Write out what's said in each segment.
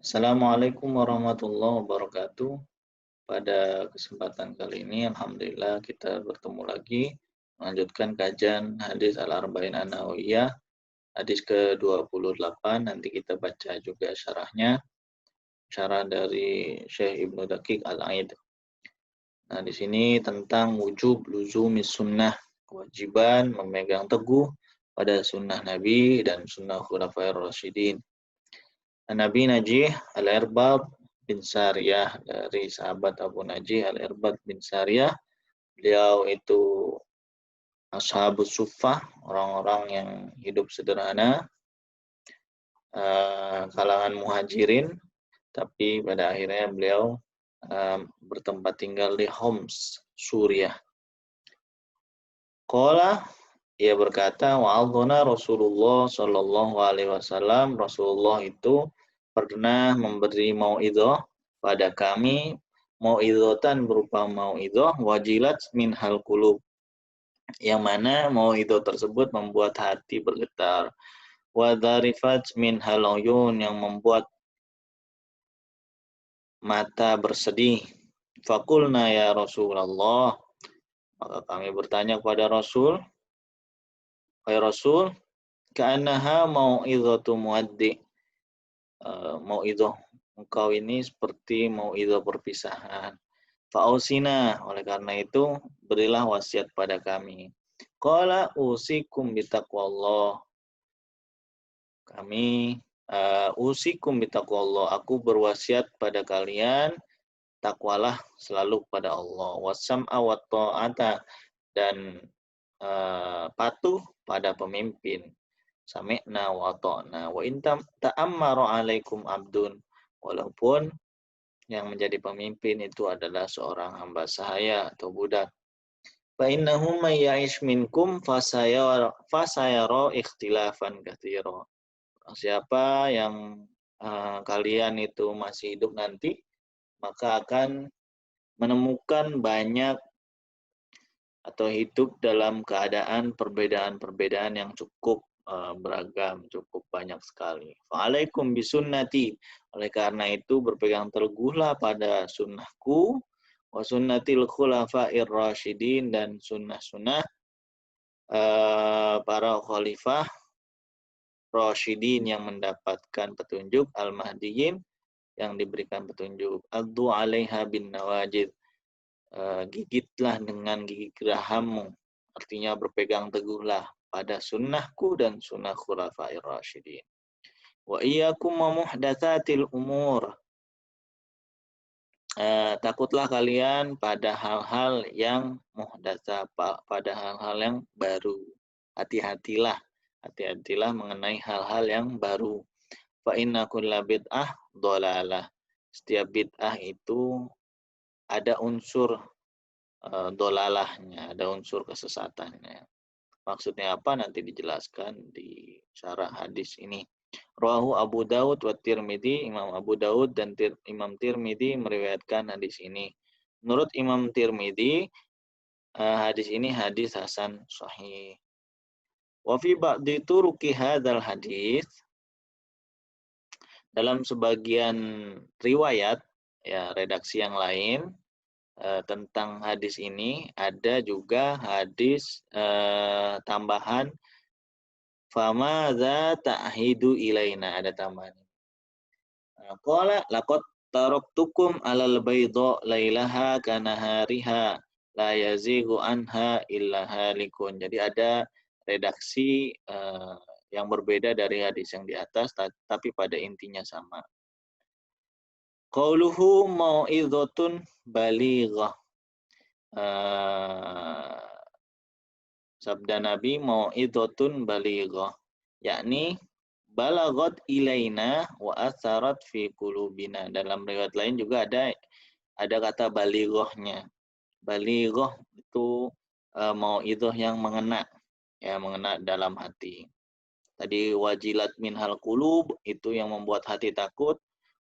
Assalamualaikum warahmatullahi wabarakatuh. Pada kesempatan kali ini, alhamdulillah kita bertemu lagi melanjutkan kajian hadis Al-Arba'in An-Nawawiyah, hadis ke-28. Nanti kita baca juga syarahnya, syarah dari Syekh Ibnu Daqiq Al-Aid. Nah, di sini tentang wujub luzumis sunnah, kewajiban memegang teguh pada sunnah Nabi dan sunnah Khulafair Rasyidin. Nabi Najih Al-Irbad bin Sariyah, dari sahabat Abu Najih Al-Irbad bin Sariyah. Beliau itu ashabus suffah, orang-orang yang hidup sederhana, kalangan muhajirin, tapi pada akhirnya beliau bertempat tinggal di Homs, Suriah. Qala, ia berkata, wa'adhana Rasulullah Shallallahu Alaihi Wasallam, Rasulullah itu pernah memberi mauidhah pada kami, mauidhatan berupa mauidhah wajilat min hal qulub, yang mana mauidhah tersebut membuat hati bergetar, wa dharifat min hal uyun, yang membuat mata bersedih. Fakulna ya Rasulullah, maka kami bertanya kepada Rasul, wahai Rasul, ka'annaha mau'idhatu muaddi, mau'idhah engkau ini seperti mau'idhah perpisahan. Fa'ausina, oleh karena itu berilah wasiat pada kami. Qala usikum bitaqwallah, kami usikum bitaqwallah, aku berwasiat pada kalian, takwalah selalu pada Allah. Wasam'a wa ta'ata, dan patuh pada pemimpin. Sami'na wa ta'na wa in ta'ammara 'alaikum abdun, walaupun yang menjadi pemimpin itu adalah seorang hamba sahaya atau budak. Fa innahu may ya'ish minkum fasayara ikhtilafan katsira. Siapa yang kalian itu masih hidup nanti, maka akan menemukan banyak atau hidup dalam keadaan perbedaan-perbedaan yang cukup beragam, cukup banyak sekali. Fa'alaikum bisunnati, oleh karena itu berpegang teguhlah pada sunnahku, wa sunnatil khulafa'ir rasyidin, dan sunnah-sunnah para khalifah rasyidin yang mendapatkan petunjuk, al-mahdiyin yang diberikan petunjuk. Addu 'alaiha bin nawajid, gigitlah dengan gigi gerahammu, artinya berpegang teguhlah pada sunnahku dan sunnah khulafair rasyidin. Wa iyyakum wa muhdatsatil umur, takutlah kalian pada hal-hal yang muhdatsa, pada hal-hal yang baru. Hati-hatilah mengenai hal-hal yang baru. Fa inna kulla bid'ah dhalalah, setiap bid'ah itu ada unsur dolalahnya, ada unsur kesesatannya. Maksudnya apa nanti dijelaskan di syarah hadis ini. Rawahu Abu Daud wa Tirmidzi, Imam Abu Daud dan Imam Tirmidzi meriwayatkan hadis ini. Menurut Imam Tirmidzi, hadis ini hadis hasan sahih. Wa fi ba'di turuqi hadzal hadis, dalam sebagian riwayat, ya redaksi yang lain, tentang hadis ini ada juga hadis tambahan, famadza ta'hidu ilaina, ada tambahan. Qala laqad taraktukum 'alal bayda lailaha kanahariha la yazighu anha illa halikun. Jadi ada redaksi yang berbeda dari hadis yang di atas, tapi pada intinya sama. Qauluhu mau'izatun balighah, sabda Nabi mau'izatun balighah, yakni balagot ilaina wa atharat fi qulubina. Dalam riwayat lain juga ada kata balighahnya. Balighah itu mau'izah yang mengena, ya mengena dalam hati. Tadi wajilat minhal qulub, itu yang membuat hati takut.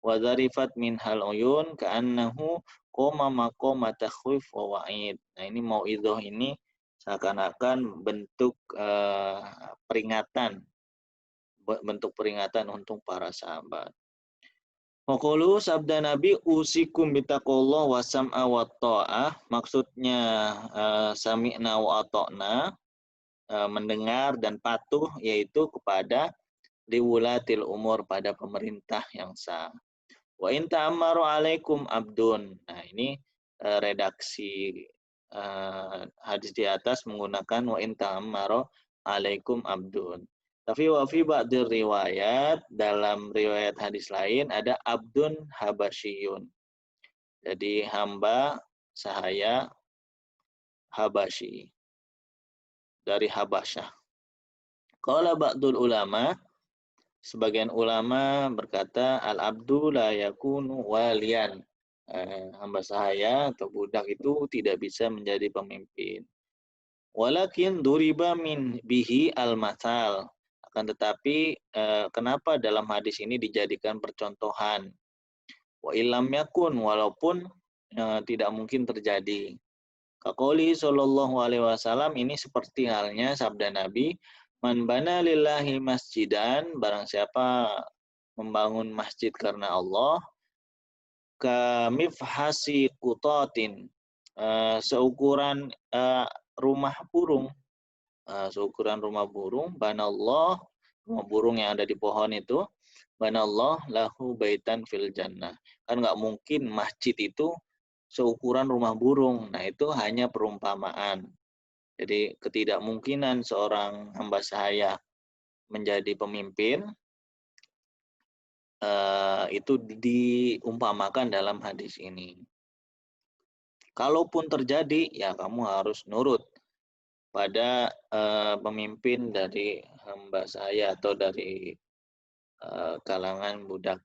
Wa zarifat minhal uyun ka'annahu qoma maqama takhwif wa wa'id. Nah, ini mau'izah ini seakan-akan bentuk peringatan untuk para sahabat. Waqulu sabda Nabi usikum bitaqullah wa sam'a wa ta'ah, maksudnya sami'na wa ata'na, mendengar dan patuh, yaitu kepada liwulatil umur, pada pemerintah yang sah. Wa in ta'ammaru alaikum abdun. Nah, ini redaksi hadis di atas menggunakan wa in ta'ammaru alaikum abdun. Tapi wa fi ba'dir riwayat, dalam riwayat hadis lain ada abdun habasyiyun. Jadi hamba sahaya Habasyi, dari Habasyah. Qala ba'dul ulama, sebagian ulama berkata al-abdu la yakunu walian. Hamba sahaya atau budak itu tidak bisa menjadi pemimpin. Walakin duriba min bihi al-mathal. Akan tetapi kenapa dalam hadis ini dijadikan percontohan? Wa illam yakun, walaupun tidak mungkin terjadi. Kaqouli sallallahu alaihi wasallam, ini seperti halnya sabda Nabi, man bana lillahi masjidan, barang siapa membangun masjid karena Allah, kamifhasi qutatin, seukuran rumah burung, seukuran rumah burung, banallah, rumah burung yang ada di pohon itu, banallah lahu baitan fil jannah. Kan nggak mungkin masjid itu seukuran rumah burung. Nah, itu hanya perumpamaan. Jadi ketidakmungkinan seorang hamba sahaya menjadi pemimpin itu diumpamakan dalam hadis ini. Kalaupun terjadi, ya kamu harus nurut pada pemimpin dari hamba sahaya atau dari kalangan budak.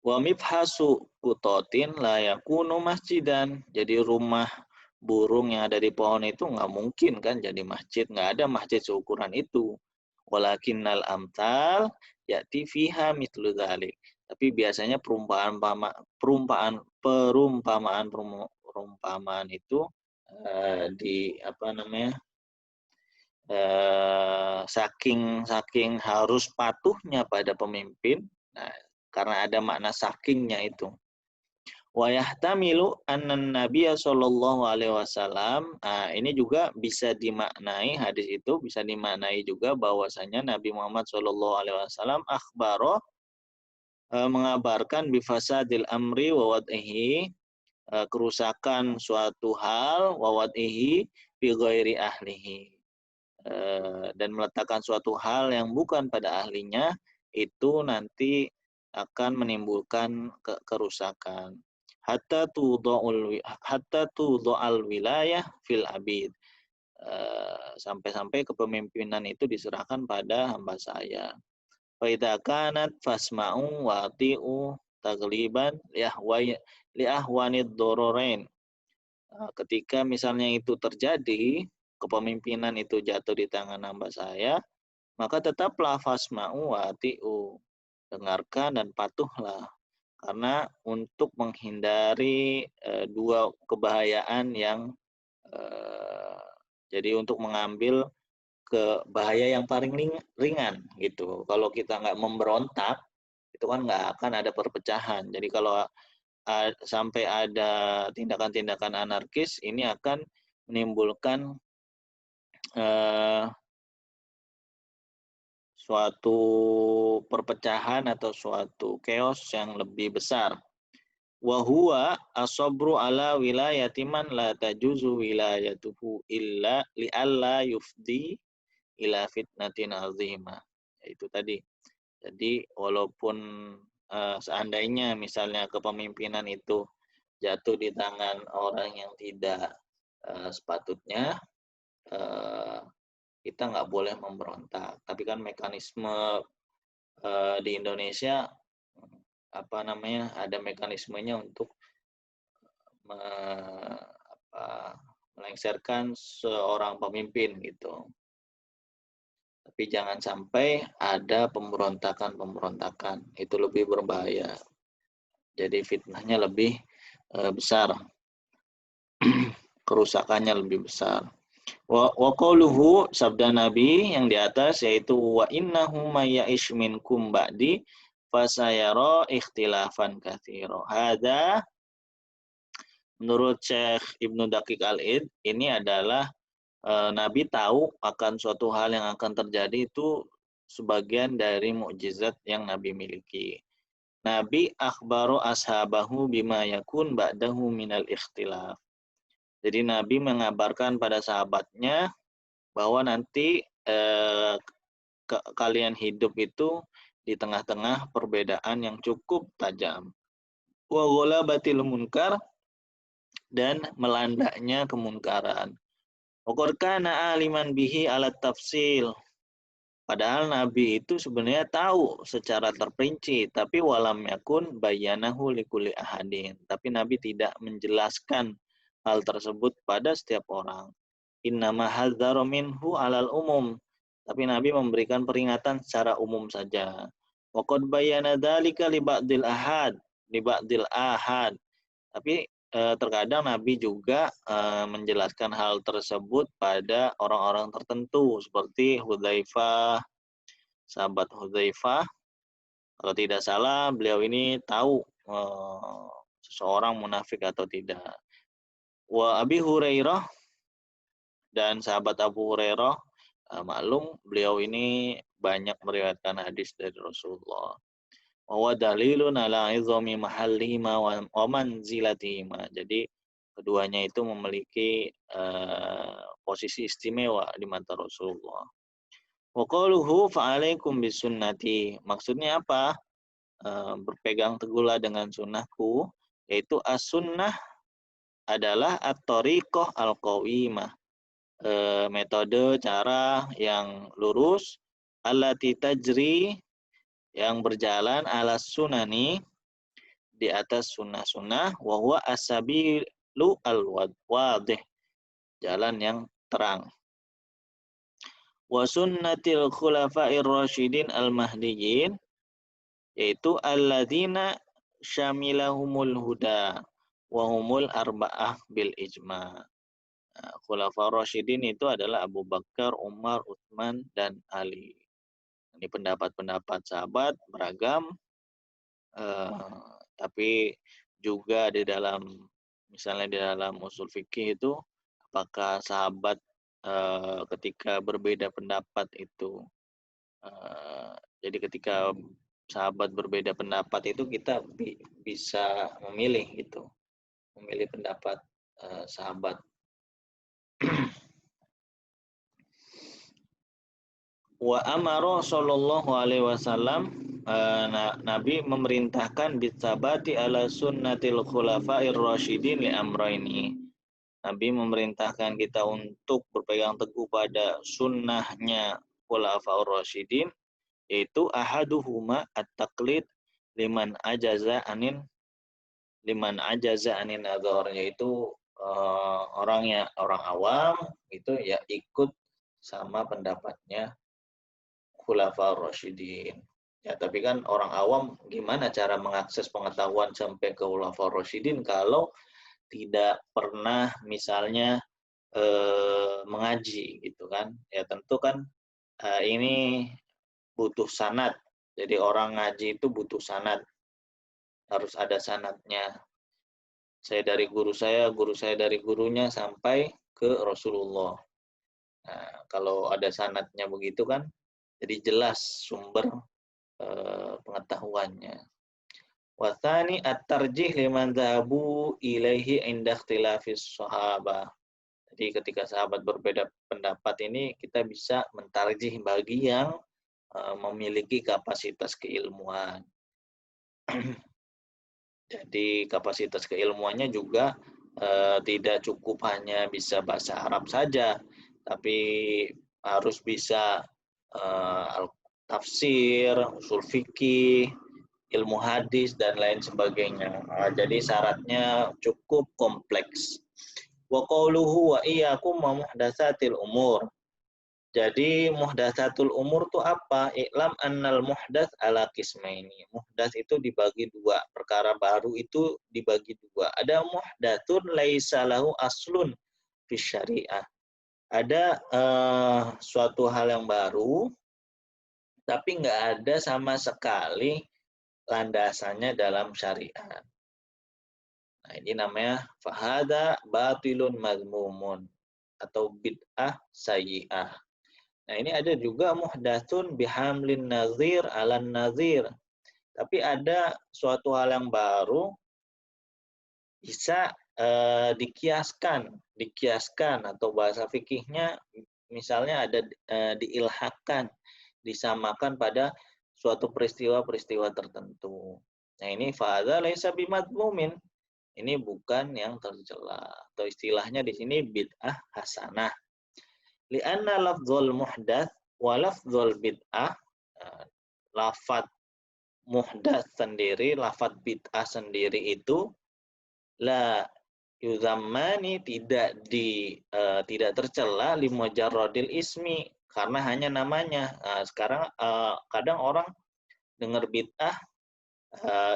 Wa mifhasu kutotin la yakunu masjidan. Jadi rumah burung yang ada di pohon itu nggak mungkin kan jadi masjid, nggak ada masjid seukuran itu. Walakinnal amtal ya'ti fiha mithlu dzalik. Tapi biasanya perumpamaan itu di apa namanya? Saking harus patuhnya pada pemimpin. Nah, karena ada makna sakingnya itu. Wa yahtamilu annan Nabiy sallallahu alaihi wasallam, ini juga bisa dimaknai, hadis itu bisa dimaknai juga bahwasanya Nabi Muhammad sallallahu alaihi wasallam akhbaro, mengabarkan bifasadil amri wa wad'ihi, kerusakan suatu hal, wa wad'ihi bi ghairi ahlihi, dan meletakkan suatu hal yang bukan pada ahlinya, itu nanti akan menimbulkan kerusakan. Hatta tudha'al wilayah fil abid, sampai-sampai kepemimpinan itu diserahkan pada hamba saya. Fa idza kanat fasma'u wa ati'u tagliban li ahwanid dararain. Ketika misalnya itu terjadi, kepemimpinan itu jatuh di tangan hamba saya, maka tetaplah fasma'u wa ati'u, dengarkan dan patuhlah. Karena untuk menghindari dua kebahayaan yang jadi untuk mengambil ke bahaya yang paling ringan gitu. Kalau kita nggak memberontak, itu kan nggak akan ada perpecahan. Jadi kalau sampai ada tindakan-tindakan anarkis, ini akan menimbulkan suatu perpecahan atau suatu chaos yang lebih besar. Wa huwa as-sabru ala wilayati man la tajuzu wilayatuhu illa li'alla yufdi ila fitnatin azimah. Itu tadi. Jadi walaupun seandainya misalnya kepemimpinan itu jatuh di tangan orang yang tidak sepatutnya, kita nggak boleh memberontak. Tapi kan mekanisme di Indonesia ada mekanismenya untuk melengsarkan seorang pemimpin gitu. Tapi jangan sampai ada pemberontakan, itu lebih berbahaya. Jadi fitnahnya lebih besar, kerusakannya lebih besar. Wa qauluhu, sabda Nabi yang di atas, yaitu wa innahu may ya'ish minkum ba'di, fasayara ikhtilafan katsira. Hadza menurut Syekh Ibnu Daqiq Al-Id ini adalah Nabi tahu akan suatu hal yang akan terjadi itu sebagian dari mukjizat yang Nabi miliki. Nabi akhbaru ashabahu bima yakun ba'dahu minal ikhtilaf. Jadi Nabi mengabarkan pada sahabatnya bahwa nanti kalian hidup itu di tengah-tengah perbedaan yang cukup tajam. Wa ghalabatil munkar, dan melandaknya kemunkaran. Wa qad kana aliman bihi alat tafsil. Padahal Nabi itu sebenarnya tahu secara terperinci, tapi walam yakun bayyanahu likulli ahadin. Tapi Nabi tidak menjelaskan hal tersebut pada setiap orang. Innama hadzara minhu alal umum. Tapi Nabi memberikan peringatan secara umum saja. Wa qad bayyana dzalika li ba'dil ahad, li ba'dil ahad. Tapi terkadang Nabi juga menjelaskan hal tersebut pada orang-orang tertentu seperti Hudzaifah, sahabat Hudzaifah. Kalau tidak salah beliau ini tahu seseorang munafik atau tidak. Wa Abi Hurairah, dan sahabat Abu Hurairah, maklum beliau ini banyak meriwayatkan hadis dari Rasulullah. Wa dalilun ala izami mahallihima wa manzilatihima. Jadi keduanya itu memiliki posisi istimewa di mata Rasulullah. Wa qaluhu fa'alaikum bisunnati. Maksudnya apa? Berpegang teguhlah dengan sunnahku, yaitu as-sunnah adalah at-tariqah al-qawimah. Metode cara yang lurus, allati tajri, yang berjalan ala sunani, di atas sunnah-sunnah, wa huwa as-sabilu al-wadih, jalan yang terang. Wa sunnatil khulafa'ir rasyidin al-mahdiyyin, yaitu alladzina syamilahumul huda wa humul arba'ah bil ijma'. Khulafa rasyidin itu adalah Abu Bakar, Umar, Utsman, dan Ali. Ini pendapat-pendapat sahabat beragam, tapi juga di dalam, misalnya di dalam usul fikih itu, apakah sahabat ketika berbeda pendapat itu, jadi ketika sahabat berbeda pendapat itu kita bisa memilih gitu, memilih pendapat sahabat. Wa amara sallallahu alaihi wasallam, Nabi memerintahkan bisabati ala sunnatil khulafa'ir rasyidin li amraini. Nabi memerintahkan kita untuk berpegang teguh pada sunnahnya khulafa'ur rasyidin, yaitu ahaduhuma at-taqlid liman ajaza anin nadhar, yaitu orang awam itu ya ikut sama pendapatnya Khulafaur Rasyidin. Ya, tapi kan orang awam gimana cara mengakses pengetahuan sampai ke Khulafaur Rasyidin kalau tidak pernah misalnya mengaji gitu kan. Ya tentu kan ini butuh sanad. Jadi orang ngaji itu butuh sanad. Harus ada sanadnya. Saya dari guru saya dari gurunya sampai ke Rasulullah. Nah, kalau ada sanadnya begitu kan, jadi jelas sumber pengetahuannya. Wathani at-tarjih liman dhahabu ilaihi inda ikhtilafis sahabah. Jadi ketika sahabat berbeda pendapat ini, kita bisa mentarjih bagi yang memiliki kapasitas keilmuan. Jadi kapasitas keilmuannya juga tidak cukup hanya bisa bahasa Arab saja, tapi harus bisa tafsir, usul fikih, ilmu hadis, dan lain sebagainya. Jadi syaratnya cukup kompleks. Wa qauluhu wa iyyakum wa muhdatsatil umur. Jadi muhdatsatul umur itu apa? I'lam annal muhdats ala qismaini. Muhdats itu dibagi dua. Perkara baru itu dibagi dua. Ada muhdatsun laisa lahu aslun fi syariah. Ada suatu hal yang baru, tapi nggak ada sama sekali landasannya dalam syariat. Nah, ini namanya fahada batilun mazmumun atau bid'ah sayyi'ah. Nah, ini ada juga muhdatsun bihamlin nazir alan nazir. Tapi ada suatu hal yang baru bisa dikiaskan atau bahasa fikihnya misalnya ada diilhakkan, disamakan pada suatu peristiwa-peristiwa tertentu. Nah, ini fahadza laisa bimadmumin. Ini bukan yang tercela atau istilahnya di sini bid'ah hasanah. Li'anna lafdzul muhdats wa lafdzul bid'ah, lafadz muhdats sendiri, lafadz bid'ah sendiri itu la yuzammani tidak tercela limujarradil ismi karena hanya namanya. Nah, sekarang kadang orang dengar bid'ah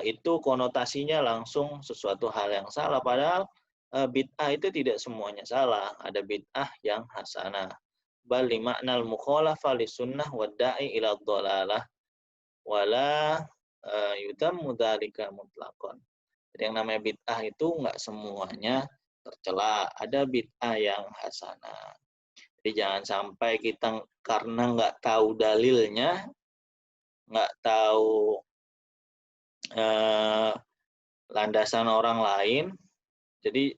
itu konotasinya langsung sesuatu hal yang salah, padahal bid'ah itu tidak semuanya salah. Ada bid'ah yang hasanah. Bal li ma'nal mukhalafa li sunnah wa da'i ila dhalalah wala yutammu dzalika mutlaqan. Jadi yang namanya bid'ah itu enggak semuanya tercela. Ada bid'ah yang hasanah. Jadi jangan sampai kita karena enggak tahu dalilnya, enggak tahu landasan orang lain, jadi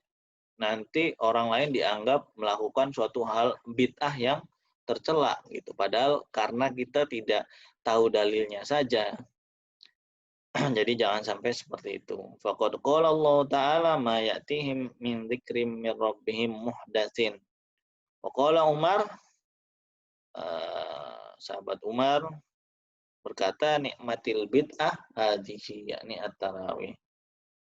nanti orang lain dianggap melakukan suatu hal bid'ah yang tercela gitu. Padahal karena kita tidak tahu dalilnya saja. Jadi jangan sampai seperti itu. Faqad qala Allah Ta'ala ma ya'tihim min dzikrim min rabbihim muhdatsin. Waqala Umar, sahabat Umar berkata nikmatil bid'ah hadhihi, yakni at-tarawih.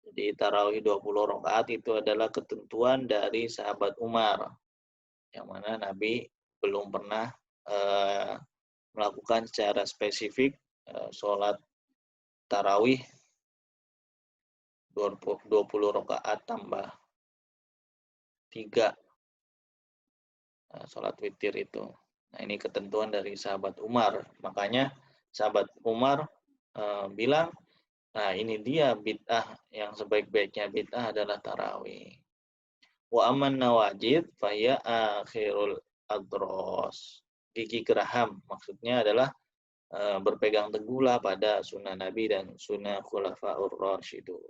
Jadi tarawih 20 rakaat itu adalah ketentuan dari sahabat Umar, yang mana Nabi belum pernah melakukan secara spesifik sholat tarawih 20 rakaat tambah 3 sholat witir itu. Nah, ini ketentuan dari sahabat Umar. Makanya sahabat Umar bilang, nah ini dia bid'ah yang sebaik-baiknya bid'ah adalah tarawih. Wa aman nawajid faya akhirul adros. Gigi geraham maksudnya adalah berpegang teguhlah pada sunnah Nabi dan sunnah khulafaur rasyidun.